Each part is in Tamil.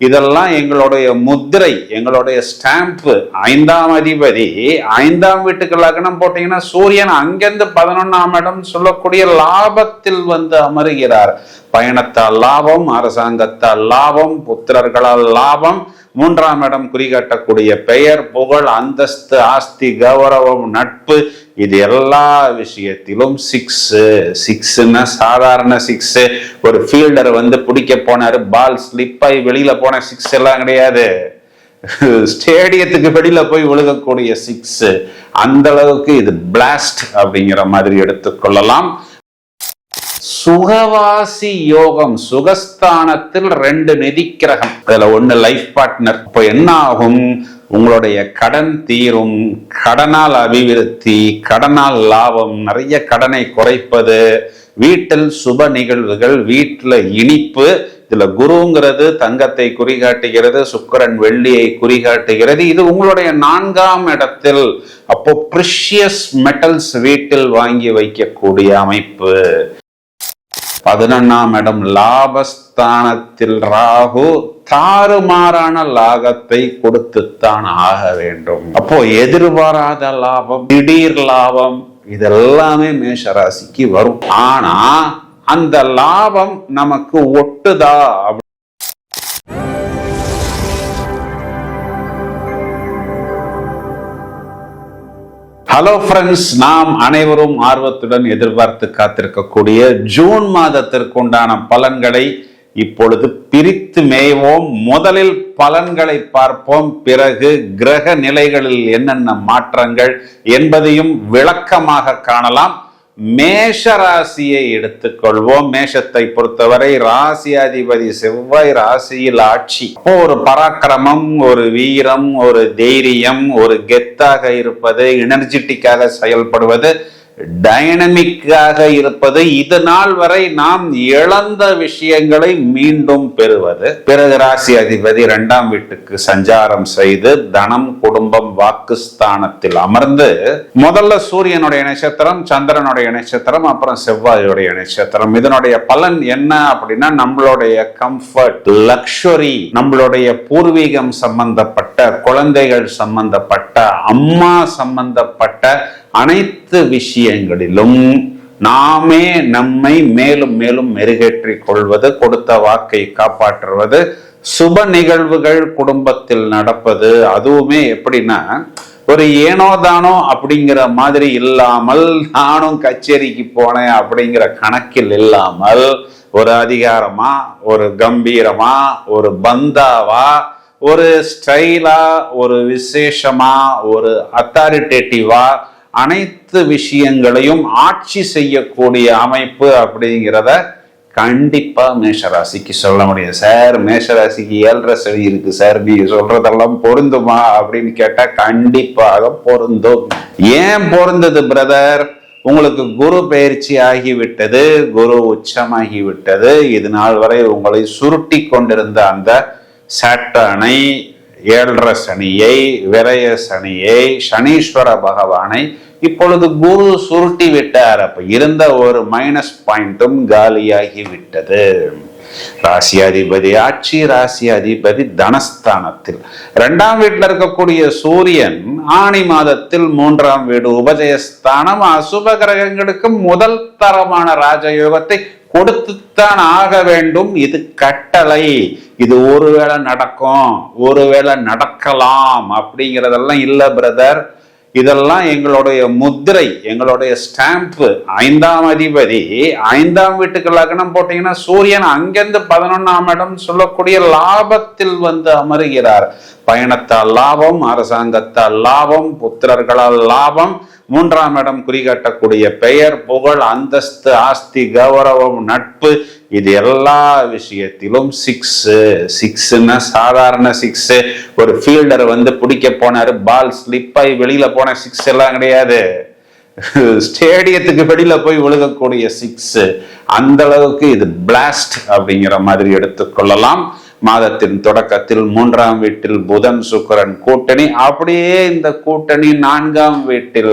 இதெல்லாம் எங்களுடைய முத்திரை, எங்களுடைய ஸ்டாம்ப். 5ஆம் அதிபதி 5ஆம் வீட்டுக்கு லக்னம் போட்டீங்கன்னா சூரியன் அங்கிருந்து 11ஆம் இடம் சொல்லக்கூடிய லாபத்தில் வந்து அமருகிறார். பயணத்தால் லாபம், அரசாங்கத்தால் லாபம், புத்திரர்களால் லாபம், 3ஆம் இடம் குறிகாட்டக்கூடிய பெயர், புகழ், அந்தஸ்து, ஆஸ்தி, கௌரவம், நட்பு, இது எல்லா விஷயத்திலும் 6 சாதாரண 6. ஒரு ஃபீல்டர் வந்து பிடிக்க போனாரு, பால் ஸ்லிப் ஆகி வெளியில போன 6 எல்லாம் கிடையாது. ஸ்டேடியத்துக்கு வெளியில போய் விழுகக்கூடிய 6. அந்த அளவுக்கு இது பிளாஸ்ட் அப்படிங்கிற மாதிரி எடுத்துக்கொள்ளலாம். சுகவாசி யோகம், சுகஸ்தானத்தில் 2 நிதி கிரகம், அதுல 1 லைஃப் பார்ட்னர். இப்போ என்ன ஆகும்? உங்களுடைய கடன் தீரும், கடனால் அபிவிருத்தி, கடனால் லாபம், நிறைய கடனை குறைப்பது, வீட்டில் சுப நிகழ்வுகள், வீட்டில் இனிப்பு. இதுல குருங்கிறது தங்கத்தை குறிகாட்டுகிறது, சுக்கிரன் வெள்ளியை குறிகாட்டுகிறது. இது உங்களுடைய 4ஆம் இடத்தில். அப்போ பிரிஷியஸ் மெட்டல்ஸ் வீட்டில் வாங்கி வைக்கக்கூடிய அமைப்பு. 11ஆம் இடம் லாபஸ்தானத்தில் ராகு தாறுமாறான லாபத்தை கொடுத்துத்தான் ஆக வேண்டும். அப்போ எதிர்பாராத லாபம், திடீர் லாபம், இதெல்லாமே மேஷராசிக்கு வரும். ஆனா அந்த லாபம் நமக்கு ஒட்டுதா? ஹலோ ஃப்ரெண்ட்ஸ், நாம் அனைவரும் ஆர்வத்துடன் எதிர்பார்த்து காத்திருக்கக்கூடிய ஜூன் மாதத்திற்குண்டான பலன்களை இப்பொழுது பிரித்து மேய்வோம். முதலில் பலன்களை பார்ப்போம், பிறகு கிரக நிலைகளில் என்னென்ன மாற்றங்கள் என்பதையும் விளக்கமாக காணலாம். மேஷ ராசியை எடுத்துக்கொள்வோம். மேஷத்தை பொறுத்தவரை ராசியாதிபதி செவ்வாய் ராசியில் ஆட்சி. ஒரு பராக்கிரமம், ஒரு வீரம், ஒரு தைரியம், ஒரு கெத்தாக இருப்பது, எனர்ஜெட்டிக்காக செயல்படுவது, டைனமிக்காக இருப்பது, இது நாள் வரை நாம் இழந்த விஷயங்களை மீண்டும் பெறுவது. பிறகு ராசி அதிபதி 2ஆம் வீட்டுக்கு சஞ்சாரம் செய்து தனம், குடும்பம், வாக்குஸ்தானத்தில் அமர்ந்து, முதல்ல சூரியனுடைய நட்சத்திரம், சந்திரனுடைய நட்சத்திரம், அப்புறம் செவ்வாயுடைய நட்சத்திரம். இதனுடைய பலன் என்ன அப்படின்னா, நம்மளுடைய கம்ஃபர்ட், லக்ஸுரி, நம்மளுடைய பூர்வீகம் சம்பந்தப்பட்ட, குழந்தைகள் சம்பந்தப்பட்ட, அம்மா சம்பந்தப்பட்ட அனைத்து விஷயங்களிலும் நாமே நம்மை மேலும் மேலும் மெருகேற்றிக் கொள்வது, கொடுத்த வாக்கை காப்பாற்றுவது, சுப நிகழ்வுகள் குடும்பத்தில் நடப்பது. அதுவுமே எப்படின்னா, ஒரு ஏனோதானோ அப்படிங்கிற மாதிரி இல்லாமல், நானும் கச்சேரிக்கு போனேன் அப்படிங்கிற கணக்கில் இல்லாமல், ஒரு அதிகாரமா, ஒரு கம்பீரமா, ஒரு பந்தாவா, ஒரு ஸ்டைலா, ஒரு விசேஷமா, ஒரு அத்தாரிட்டேட்டிவா, அனைத்து விஷயங்களையும் ஆட்சி செய்யக்கூடிய அமைப்பு அப்படிங்கிறத கண்டிப்பா மேஷராசிக்கு சொல்ல முடியும். சார், மேஷராசிக்கு 7.5 சனி இருக்கு சார், நீங்க சொல்றதெல்லாம் பொருந்துமா அப்படின்னு கேட்டா கண்டிப்பாக பொருந்தும். ஏன் பொருந்தது பிரதர்? உங்களுக்கு குரு பயிற்சி ஆகிவிட்டது, குரு உச்சமாகிவிட்டது. இது நாள் வரை உங்களை சுருட்டி கொண்டிருந்த அந்த சாட்டனை, 7.5 சனியை, விரய சனியை, சனீஸ்வர பகவானை இப்பொழுது குரு சுருட்டி விட்டார். அப்ப இருந்த ஒரு மைனஸ் பாயிண்ட்டும் காலியாகி விட்டது. ராசியாதிபதி ஆட்சி, ராசியாதிபதி தனஸ்தானத்தில். 2ஆம் வீட்டில் இருக்கக்கூடிய சூரியன் ஆணி மாதத்தில் 3ஆம் வீடு உபஜயஸ்தானம். அசுப கிரகங்களுக்கு முதல் தரமான ராஜயோகத்தை கொடுத்துத்தான் ஆக வேண்டும். இது கட்டளை. இது ஒருவேளை நடக்கும், ஒருவேளை நடக்கலாம் அப்படிங்கிறதெல்லாம் இல்ல பிரதர். இதெல்லாம் எங்களுடைய முத்திரை, எங்களுடைய ஸ்டாம்ப். 5ஆம் அதிபதி 5ஆம் வீட்டுக்கு லக்னம் போட்டீங்கன்னா சூரியன் அங்கிருந்து 11ஆம் இடம் சொல்லக்கூடிய லாபத்தில் வந்து அமருகிறார். பயணத்தால் லாபம், அரசாங்கத்தால் லாபம், புத்திரர்களால் லாபம், 3ஆம் இடம் குறிகாட்டக்கூடிய பெயர், புகழ், அந்தஸ்து, ஆஸ்தி, கௌரவம், நட்பு, இது எல்லா விஷயத்திலும் 6 சாதாரண 6. ஒரு ஃபீல்டர் வந்து பிடிக்க போனாரு, பால் ஸ்லிப் ஆகி வெளியில போன 6 எல்லாம் கிடையாது. ஸ்டேடியத்துக்கு வெளியில போய் விழுகக்கூடிய 6. அந்த அளவுக்கு இது பிளாஸ்ட் அப்படிங்கிற மாதிரி எடுத்துக்கொள்ளலாம். மாதத்தின் தொடக்கத்தில் 3ஆம் வீட்டில் புதன் சுக்கிரன் கூட்டணி. அப்படியே இந்த கூட்டணி 4ஆம் வீட்டில்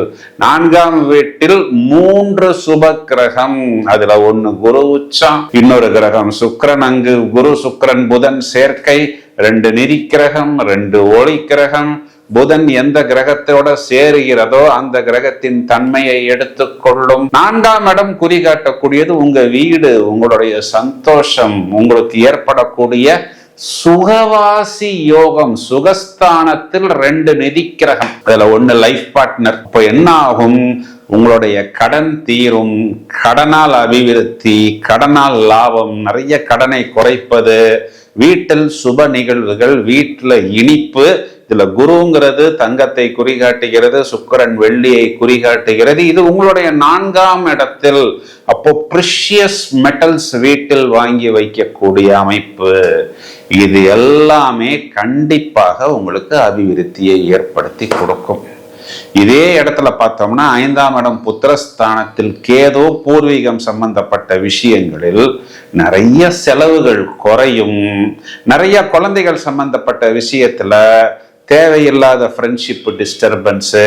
3 சுப கிரகம். அதுல 1 குரு உச்சம், இன்னொரு கிரகம் சுக்கிரன். அங்கு குரு சுக்கிரன் புதன் சேர்க்கை. 2 நிதி கிரகம், 2 ஒளி கிரகம். புதன் எந்த கிரகத்தோட சேருகிறதோ அந்த கிரகத்தின் தன்மையை எடுத்துக்கொள்ளும். 4ஆம் இடம் குறிகாட்டக்கூடியது உங்க வீடு, உங்களுடைய சந்தோஷம், உங்களுக்கு ஏற்படக்கூடிய சுகவாசி யோகம். சுகஸ்தானத்தில் 2 நிதி கிரகம், அதுல 1 லைஃப் பார்ட்னர். இப்போ என்ன ஆகும்? உங்களுடைய கடன் தீரும், கடனால் அபிவிருத்தி, கடனால் லாபம், நிறைய கடனை குறைப்பது, வீட்டில் சுப நிகழ்வுகள், வீட்டில் இனிப்பு. இதுல குருங்கிறது தங்கத்தை குறிகாட்டுகிறது, சுக்கிரன் வெள்ளியை குறிகாட்டுகிறது. இது உங்களுடைய 4ஆம் இடத்தில். அப்போ பிரிஷியஸ் மெட்டல்ஸ் வீட்டில் வாங்கி வைக்கக்கூடிய அமைப்பு. இது எல்லாமே கண்டிப்பாக உங்களுக்கு அபிவிருத்தியை ஏற்படுத்தி கொடுக்கும். இதே இடத்துல பார்த்தோம்னா 5ஆம் இடம் புத்திரஸ்தானத்தில் கேது, பூர்வீகம் சம்பந்தப்பட்ட விஷயங்களில் நிறைய செலவுகள் குறையும். நிறைய குழந்தைகள் சம்பந்தப்பட்ட விஷயத்துல தேவையில்லாத ஃப்ரெண்ட்ஷிப் டிஸ்டர்பன்ஸு,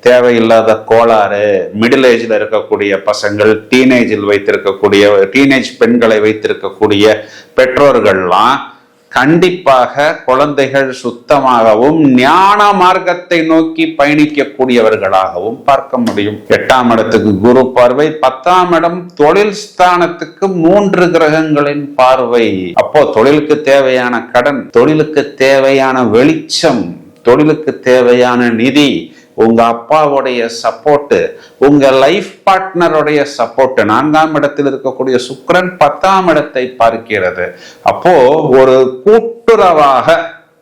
தேவையில்லாத கோளாறு, மிடில் ஏஜில் இருக்கக்கூடிய பசங்கள், டீனேஜில் டீனேஜ் பெண்களை வைத்திருக்கக்கூடிய பெற்றோர்கள்லாம் கண்டிப்பாக குழந்தைகள் சுத்தமாகவும் ஞான மார்க்கத்தை நோக்கி பயணிக்கக்கூடியவர்களாகவும் பார்க்க முடியும். 8ஆம் இடத்துக்கு குரு பார்வை, 10ஆம் இடம் தொழில் ஸ்தானத்துக்கு 3 கிரகங்களின் பார்வை. அப்போ தொழிலுக்கு தேவையான கடன், தொழிலுக்கு தேவையான வெளிச்சம், தொழிலுக்கு தேவையான நிதி, உங்க அப்பாவுடைய சப்போர்ட், உங்க லைஃப் பார்ட்னருடைய சப்போர்ட். 4ஆம் இடத்தில் இருக்கக்கூடிய சுக்கிரன் 10ஆம் இடத்தை பார்க்கிறது. அப்போ ஒரு கூட்டுறவாக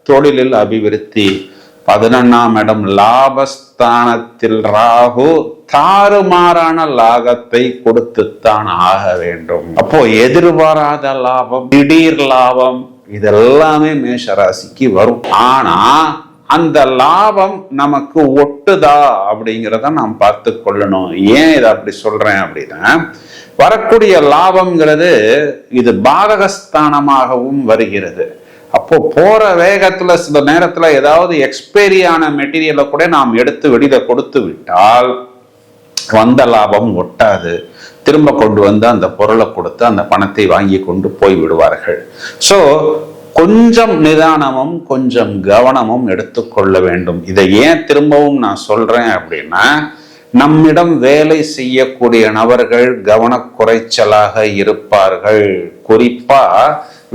தொழிலில் அபிவிருத்தி. 11ஆம் இடம் லாபஸ்தானத்தில் ராகு தாறுமாறான லாபத்தை கொடுத்துத்தான் ஆக வேண்டும். அப்போ எதிர்பாராத லாபம், திடீர் லாபம், இதெல்லாமே மேஷராசிக்கு வரும். ஆனா அந்த லாபம் நமக்கு ஒட்டுதா அப்படிங்கிறத நாம் பார்த்து கொள்ளணும். ஏன் இதை அப்படி சொல்றேன் அப்படின்னா, வரக்கூடிய லாபம்ங்கிறது இது பாதகஸ்தானமாகவும் வருகிறது. அப்போ போற வேகத்துல சில நேரத்துல ஏதாவது எக்ஸ்பைரியான மெட்டீரியலை கூட நாம் எடுத்து வெளியில கொடுத்து விட்டால் வந்த லாபம் ஒட்டாது. திரும்ப கொண்டு வந்து அந்த பொருளை கொடுத்து அந்த பணத்தை வாங்கி கொண்டு போய் விடுவார்கள். ஸோ கொஞ்சம் நிதானமும் கொஞ்சம் கவனமும் எடுத்துக்கொள்ள வேண்டும். இதை ஏன் திரும்பவும் நான் சொல்றேன் அப்படின்னா, நம்மிடம் வேலை செய்யக்கூடிய நபர்கள் கவனக்குறைச்சலாக இருப்பார்கள். குறிப்பா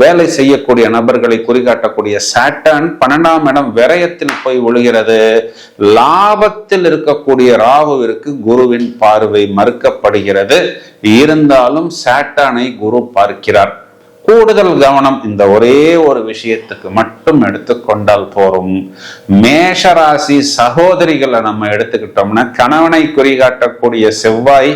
வேலை செய்யக்கூடிய நபர்களை குறிகாட்டக்கூடிய சாட்டர்ன் 12ஆம் இடம் விரயத்தில் போய் விழுகிறது. லாபத்தில் இருக்கக்கூடிய ராகுவிற்கு குருவின் பார்வை மறுக்கப்படுகிறது. இருந்தாலும் சாட்டர்னை குரு பார்க்கிறார். கூடுதல் கவனம் இந்த ஒரே ஒரு விஷயத்துக்கு மட்டும் எடுத்துக்கொண்டால் போரும். மேஷராசி சகோதரிகளை நம்ம எடுத்துக்கிட்டோம்னா, கணவனை குறிகாட்டக்கூடிய செவ்வாய்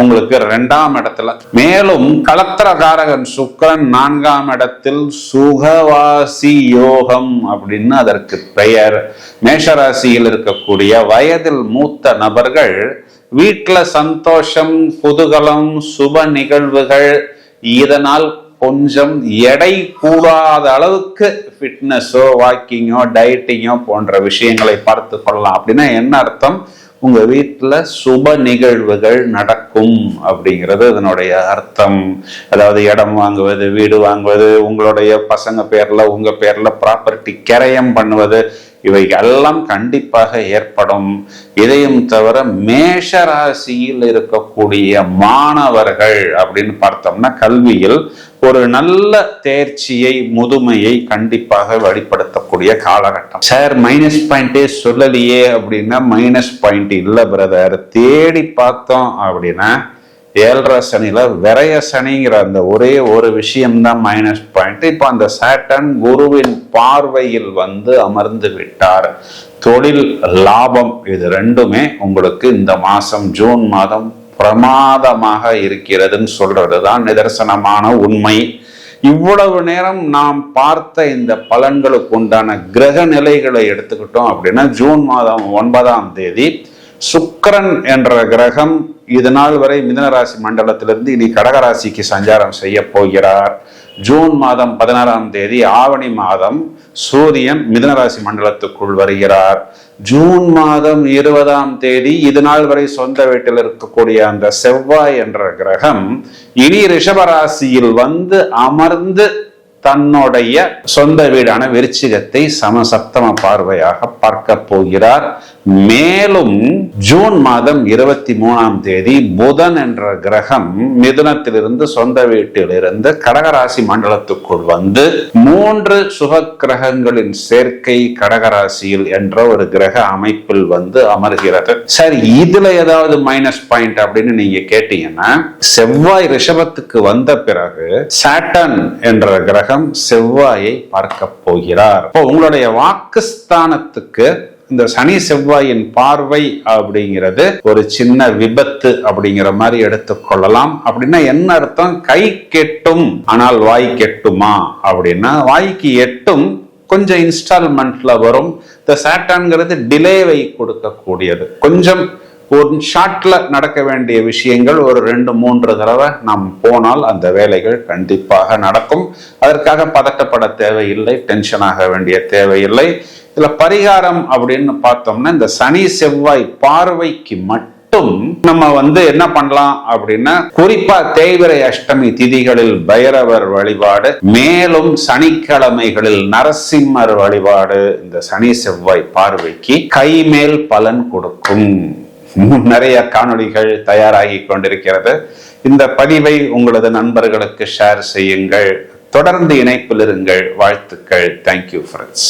உங்களுக்கு 2ஆம் இடத்துல, மேலும் கலத்திரகாரகன் சுக்கிரன் 4ஆம் இடத்தில் சுகவாசி யோகம் அப்படின்னு அதற்கு பெயர். மேஷராசியில் இருக்கக்கூடிய வயதில் மூத்த நபர்கள் வீட்டுல சந்தோஷம், குதூகலம், சுப நிகழ்வுகள், இதனால் கொஞ்சம் எடை கூடாத அளவுக்கு ஃபிட்னஸோ, வாக்கிங்கோ, டயட்டிங்கோ போன்ற விஷயங்களை பார்த்து கொள்ளலாம். அப்படின்னா என்ன அர்த்தம்? உங்க வீட்டுல சுப நிகழ்வுகள் நடக்கும் அப்படிங்கிறது இதனுடைய அர்த்தம். அதாவது இடம் வாங்குவது, வீடு வாங்குவது, உங்களுடைய பசங்க பேர்ல உங்க பேர்ல ப்ராப்பர்ட்டி கிரயம் பண்ணுவது, இவை எல்லாம் கண்டிப்பாக ஏற்படும். இதையும் தவிர மேஷராசியில் இருக்கக்கூடிய மாணவர்கள் அப்படின்னு பார்த்தோம்னா, கல்வியில் ஒரு நல்ல தேர்ச்சியை, முதுமையை கண்டிப்பாக வெளிப்படுத்தக்கூடிய காலகட்டம். சார் மைனஸ் பாயிண்டே சொல்லலையே அப்படின்னா, மைனஸ் பாயிண்ட் இல்லை பிரதர். தேடி பார்த்தோம் அப்படின்னா 7.5 சனியில விரய சனிங்கிற அந்த ஒரே ஒரு விஷயம்தான் மைனஸ் பாயிண்ட். இப்போ அந்த சாட்டர்ன் குருவின் பார்வையில் வந்து அமர்ந்து விட்டார். தொழில், லாபம், இது ரெண்டுமே உங்களுக்கு இந்த மாசம் ஜூன் மாதம் பிரமாதமாக இருக்கிறதுன்னு சொல்றதுதான் நிதர்சனமான உண்மை. இவ்வளவு நேரம் நாம் பார்த்த இந்த பலன்களுக்கு உண்டான கிரக நிலைகளை எடுத்துக்கிட்டோம் அப்படின்னா, ஜூன் மாதம் 9ஆம் தேதி சுக்கிரன் என்ற கிரகம் இது நாள் வரை மிதுன ராசி மண்டலத்திலிருந்து இனி கடகராசிக்கு சஞ்சாரம் செய்ய போகிறார். ஜூன் மாதம் 16ஆம் தேதி ஆவணி மாதம் சூரியன் மிதுன ராசி மண்டலத்துக்குள் வருகிறார். ஜூன் மாதம் 20ஆம் தேதி இது நாள் வரை சொந்த வீட்டில் இருக்கக்கூடிய அந்த செவ்வாய் என்ற கிரகம் இனி ரிஷபராசியில் வந்து அமர்ந்து தன்னுடைய சொந்த வீடான விருச்சிகத்தை சமசப்தம பார்வையாக பார்க்க போகிறார். மேலும் ஜூன் மாதம் 23ஆம் தேதி புதன் என்ற கிரகம் மிதுனத்திலிருந்து சொந்த வீட்டிலிருந்து கடகராசி மண்டலத்துக்குள் வந்து 3 சுப கிரகங்களின் சேர்க்கை கடகராசியில் என்ற ஒரு கிரக அமைப்பில் வந்து அமர்கிறது. சரி, இதுல ஏதாவது மைனஸ் பாயிண்ட் அப்படின்னு நீங்க கேட்டீங்கன்னா, செவ்வாய் ரிஷபத்துக்கு வந்த பிறகு சாட்டர்ன் என்ற கிரகம் செவ்வாயை பார்க்க போகிறார். உங்களுடைய வாக்குஸ்தானத்துக்கு இந்த சனி செவ்வாயின் பார்வை அப்படிங்கிறது ஒரு சின்ன விபத்து அப்படிங்கிற மாதிரி எடுத்துக்கொள்ளலாம். அப்படின்னா என்ன அர்த்தம்? கை கெட்டும் ஆனால் வாய் கெட்டுமா அப்படின்னா, வாய்க்கு எட்டும், கொஞ்சம் இன்ஸ்டால்மெண்ட்ல வரும். இந்த சாட்டர்ன்ங்கிறது டிலேவை கொடுக்கக்கூடியது. கொஞ்சம் ஒரு ஷார்ட்ல நடக்க வேண்டிய விஷயங்கள் ஒரு 2-3 தடவை நாம் போனால் அந்த வேலைகள் கண்டிப்பாக நடக்கும். அதற்காக பதட்டப்பட தேவையில்லை, டென்ஷன் ஆக வேண்டிய தேவையில்லை. இதுல பரிகாரம் அப்படின்னு பார்த்தோம்னா, இந்த சனி செவ்வாய் பார்வைக்கு மட்டும் நம்ம வந்து என்ன பண்ணலாம் அப்படின்னா, குறிப்பா தேய்பிறை அஷ்டமி திதிகளில் பைரவர் வழிபாடு, மேலும் சனிக்கிழமைகளில் நரசிம்மர் வழிபாடு இந்த சனி செவ்வாய் பார்வைக்கு கைமேல் பலன் கொடுக்கும். நிறைய காணொளிகள் தயாராகி கொண்டிருக்கிறது. இந்த பதிவை உங்களது நண்பர்களுக்கு ஷேர் செய்யுங்கள். தொடர்ந்து இணைப்பில் இருங்கள். வாழ்த்துக்கள். Thank you friends.